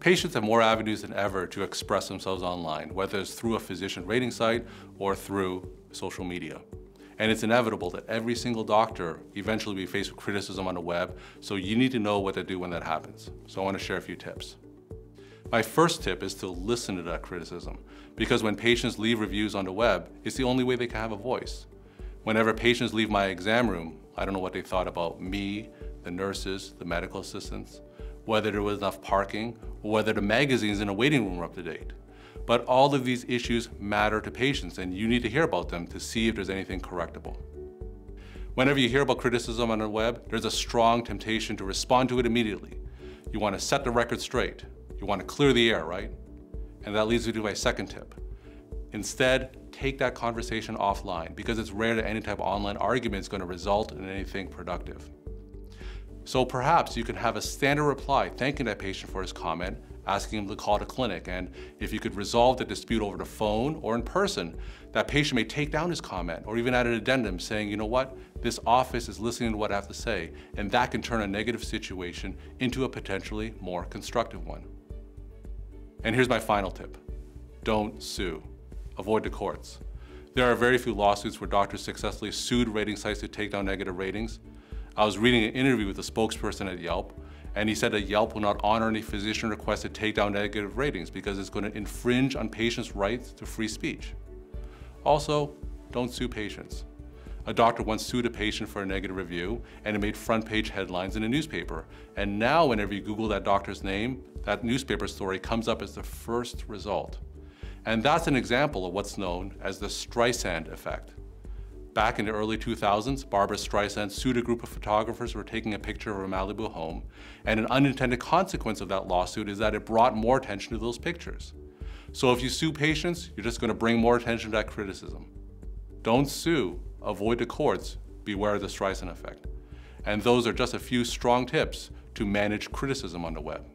Patients have more avenues than ever to express themselves online, whether it's through a physician rating site or through social media. And it's inevitable that every single doctor eventually will be faced with criticism on the web, so you need to know what to do when that happens. So I want to share a few tips. My first tip is to listen to that criticism, because when patients leave reviews on the web, it's the only way they can have a voice. Whenever patients leave my exam room, I don't know what they thought about me, the nurses, the medical assistants, whether there was enough parking, or whether the magazines in the waiting room were up to date. But all of these issues matter to patients, and you need to hear about them to see if there's anything correctable. Whenever you hear about criticism on the web, there's a strong temptation to respond to it immediately. You want to set the record straight. You want to clear the air, right? And that leads me to my second tip. Instead, take that conversation offline, because it's rare that any type of online argument is going to result in anything productive. So perhaps you can have a standard reply thanking that patient for his comment, asking him to call the clinic, and if you could resolve the dispute over the phone or in person, that patient may take down his comment or even add an addendum saying, you know what, this office is listening to what I have to say, and that can turn a negative situation into a potentially more constructive one. And here's my final tip. Don't sue. Avoid the courts. There are very few lawsuits where doctors successfully sued rating sites to take down negative ratings. I was reading an interview with a spokesperson at Yelp, and he said that Yelp will not honor any physician request to take down negative ratings because it's going to infringe on patients' rights to free speech. Also, don't sue patients. A doctor once sued a patient for a negative review, and it made front page headlines in a newspaper. And now whenever you Google that doctor's name, that newspaper story comes up as the first result. And that's an example of what's known as the Streisand Effect. Back in the early 2000s, Barbara Streisand sued a group of photographers who were taking a picture of her Malibu home, and an unintended consequence of that lawsuit is that it brought more attention to those pictures. So if you sue patients, you're just going to bring more attention to that criticism. Don't sue, avoid the courts, beware of the Streisand effect. And those are just a few strong tips to manage criticism on the web.